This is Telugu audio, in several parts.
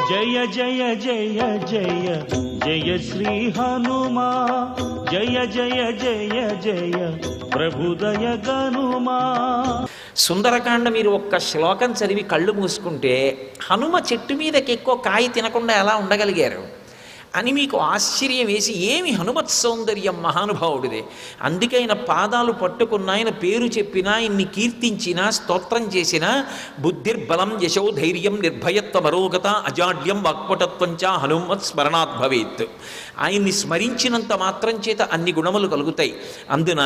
జయ జయ జయ జయ జయ శ్రీ హనుమా, జయ జయ జయ జయ ప్రభుదయ గనుమా. సుందరకాండ మీరు ఒక్క శ్లోకం చదివి కళ్ళు మూసుకుంటే హనుమ చెట్టు మీదకి ఎక్కువ కాయ తినకుండా ఎలా ఉండగలిగారు అని మీకు ఆశ్చర్యం వేసి, ఏమి హనుమత్ సౌందర్యం మహానుభావుడిదే. అందుకే ఆయన పాదాలు పట్టుకున్న, ఆయన పేరు చెప్పినా, ఇన్ని కీర్తించినా, స్తోత్రం చేసినా బుద్ధిర్బలం యశో ధైర్యం నిర్భయత్వమరోగత అజాడ్యం వాక్పటత్వంచ హనుమత్ స్మరణాత్ భవేత్. ఆయన్ని స్మరించినంత మాత్రం చేత అన్ని గుణములు కలుగుతాయి. అందున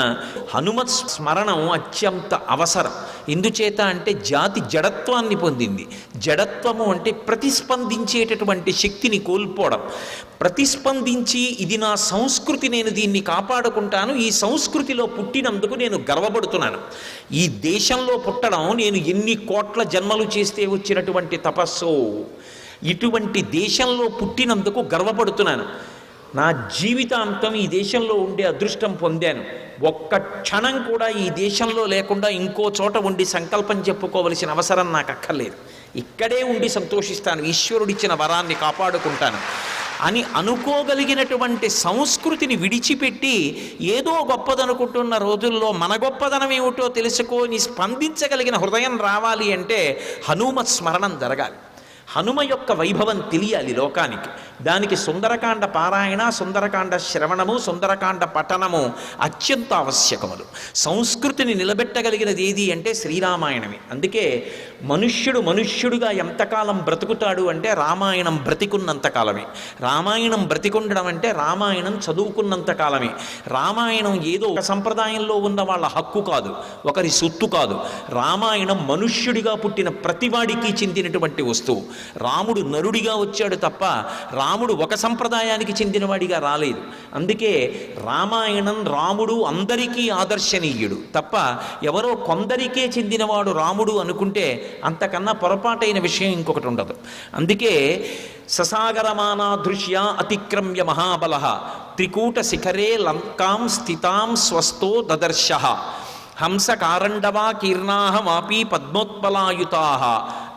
హనుమత్ స్మరణం అత్యంత అవసరం. ఎందుచేత అంటే జాతి జడత్వాన్ని పొందింది. జడత్వము అంటే ప్రతిస్పందించేటటువంటి శక్తిని కోల్పోవడం. ప్రతిస్పందించి ఇది నా సంస్కృతి, నేను దీన్ని కాపాడుకుంటాను, ఈ సంస్కృతిలో పుట్టినందుకు నేను గర్వపడుతున్నాను, ఈ దేశంలో పుట్టడం నేను ఎన్ని కోట్ల జన్మలు చేస్తే వచ్చినటువంటి తపస్సు, ఇటువంటి దేశంలో పుట్టినందుకు గర్వపడుతున్నాను, నా జీవితాంతం ఈ దేశంలో ఉండే అదృష్టం పొందాను, ఒక్క క్షణం కూడా ఈ దేశంలో లేకుండా ఇంకో చోట ఉండి సంకల్పం చెప్పుకోవలసిన అవసరం నాకు అక్కర్లేదు, ఇక్కడే ఉండి సంతోషిస్తాను, ఈశ్వరుడిచ్చిన వరాన్ని కాపాడుకుంటాను అని అనుకోగలిగినటువంటి సంస్కృతిని విడిచిపెట్టి ఏదో గొప్పదనుకుంటున్న రోజుల్లో మన గొప్పదనం ఏమిటో తెలుసుకొని స్పందించగలిగిన హృదయం రావాలి అంటే హనుమత్ స్మరణం జరగాలి. హనుమ యొక్క వైభవం తెలియాలి లోకానికి. దానికి సుందరకాండ పారాయణ, సుందరకాండ శ్రవణము, సుందరకాండ పఠనము అత్యంత ఆవశ్యకములు. సంస్కృతిని నిలబెట్టగలిగినది ఏది అంటే శ్రీరామాయణమే. అందుకే మనుష్యుడుగా ఎంతకాలం బ్రతుకుతాడు అంటే రామాయణం బ్రతికున్నంతకాలమే. రామాయణం బ్రతికుండడం అంటే రామాయణం చదువుకున్నంత కాలమే. రామాయణం ఏదో ఒక సంప్రదాయంలో ఉన్న వాళ్ళ హక్కు కాదు, ఒకరి సొత్తు కాదు. రామాయణం మనుష్యుడిగా పుట్టిన ప్రతివాడికి చెందినటువంటి వస్తువు. రాముడు నరుడిగా వచ్చాడు తప్ప రాముడు ఒక సంప్రదాయానికి చెందినవాడిగా రాలేదు. అందుకే రామాయణం రాముడు అందరికీ ఆదర్శనీయుడు తప్ప ఎవరో కొందరికే చెందినవాడు రాముడు అనుకుంటే అంతకన్నా పొరపాటైన విషయం ఇంకొకటి ఉండదు. అందుకే ససాగరమానా దృశ్య అతిక్రమ్య మహాబల త్రికూట శిఖరే లంకాం స్థితాం స్వస్థో దదర్శ హంసకారండవా కీర్ణాహమాపీ పద్మోత్పలాయుతా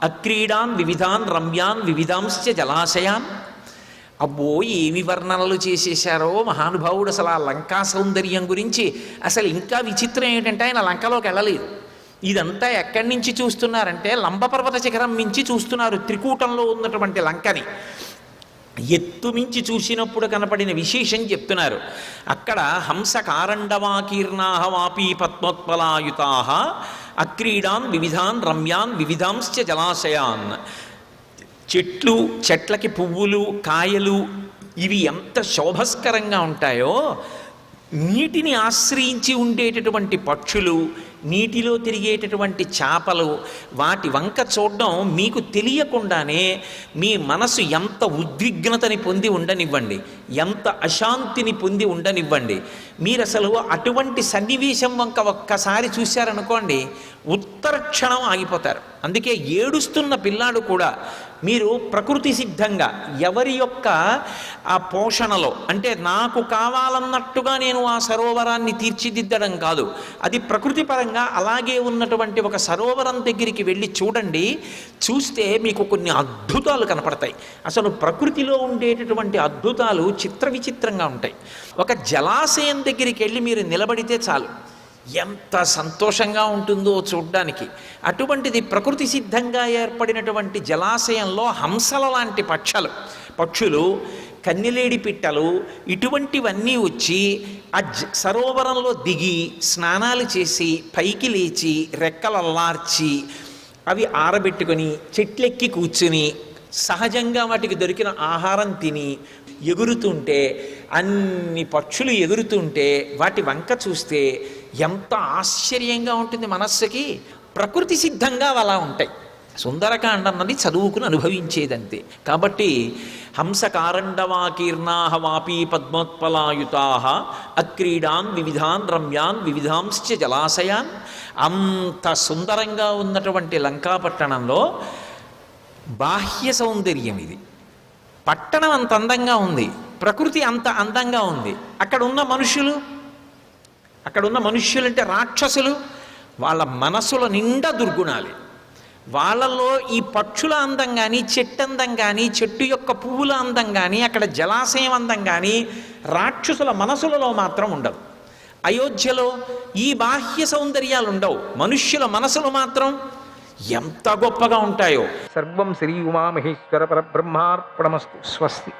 అక్రీడాన్ వివిధాన్ రమ్యాన్ వివిధాంశ్చ జలాశయాన్. అబ్బో ఏమి వర్ణనలు చేసేశారో మహానుభావుడు అసలు ఆ లంకా సౌందర్యం గురించి. అసలు ఇంకా విచిత్రం ఏంటంటే ఆయన లంకలోకి వెళ్ళలేదు. ఇదంతా ఎక్కడి నుంచి చూస్తున్నారంటే లంబపర్వత శిఖరం మించి చూస్తున్నారు, త్రికూటంలో ఉన్నటువంటి లంకని ఎత్తు మించి చూసినప్పుడు కనపడిన విశేషం చెప్తున్నారు. అక్కడ హంస కారండవాకీర్ణాహ వాపీ పద్మోత్పలాయుతా అక్రీడాన్ వివిధాన్ రమ్యాన్ వివిధాంశ్చ జలాశయాన్. చెట్లకి పువ్వులు, కాయలు ఇవి ఎంత శోభస్కరంగా ఉంటాయో, నీటిని ఆశ్రయించి ఉండేటటువంటి పక్షులు, నీటిలో తిరిగేటటువంటి చేపలు, వాటి వంక చూడడం మీకు తెలియకుండానే మీ మనసు ఎంత ఉద్విగ్నతని పొంది ఉండనివ్వండి, ఎంత అశాంతిని పొంది ఉండనివ్వండి. మీరు అసలు అటువంటి సన్నివేశం వంక ఒక్కసారి చూశారనుకోండి, ఉత్తర క్షణం ఆగిపోతారు. అందుకే ఏడుస్తున్న పిల్లాడు కూడా మీరు ప్రకృతి సిద్ధంగా ఎవరి యొక్క ఆ పోషణలో, అంటే నాకు కావాలన్నట్టుగా నేను ఆ సరోవరాన్ని తీర్చిదిద్దడం కాదు, అది ప్రకృతి పరంగా అలాగే ఉన్నటువంటి ఒక సరోవరం దగ్గరికి వెళ్ళి చూడండి. చూస్తే మీకు కొన్ని అద్భుతాలు కనపడతాయి. అసలు ప్రకృతిలో ఉండేటటువంటి అద్భుతాలు చిత్ర విచిత్రంగా ఉంటాయి. ఒక జలాశయం దగ్గరికి వెళ్ళి మీరు నిలబడితే చాలు, ఎంత సంతోషంగా ఉంటుందో చూడ్డానికి. అటువంటిది ప్రకృతి సిద్ధంగా ఏర్పడినటువంటి జలాశయంలో హంసల లాంటి పక్షులు, కన్నెలేడి పిట్టలు ఇటువంటివన్నీ వచ్చి ఆ సరోవరంలో దిగి స్నానాలు చేసి పైకి లేచి రెక్కలల్లార్చి అవి ఆరబెట్టుకొని చెట్లెక్కి కూర్చుని సహజంగా వాటికి దొరికిన ఆహారం తిని ఎగురుతుంటే, అన్ని పక్షులు ఎగురుతుంటే వాటి వంక చూస్తే ఎంత ఆశ్చర్యంగా ఉంటుంది మనస్సుకి. ప్రకృతి సిద్ధంగా అలా ఉంటాయి. సుందరకాండ అన్నది చదువుకుని అనుభవించేదంతే. కాబట్టి హంసకారండవాకీర్ణాహ వాపీ పద్మోత్పలాయుతా అక్రీడాన్ వివిధాన్ రమ్యాన్ వివిధాంశ్చ జలాశయాన్. అంత సుందరంగా ఉన్నటువంటి లంకాపట్టణంలో బాహ్య సౌందర్యం ఇది. పట్టణం అంత అందంగా ఉంది, ప్రకృతి అంత అందంగా ఉంది. అక్కడున్న మనుష్యులు అంటే రాక్షసులు, వాళ్ళ మనసుల నిండా దుర్గుణాలే. వాళ్ళల్లో ఈ పక్షుల అందం కానీ చెట్టు అందం కానీ చెట్టు యొక్క పువ్వుల అందం కానీ అక్కడ జలాశయం అందం కానీ రాక్షసుల మనసులలో మాత్రం ఉండదు. అయోధ్యలో ఈ బాహ్య సౌందర్యాలు ఉండవు, మనుష్యుల మనసులు మాత్రం ఎంత గొప్పగా ఉంటాయో. సర్వం శ్రీ ఉమామహేశ్వర పరబ్రహ్మార్పణమస్తు. స్వస్తి.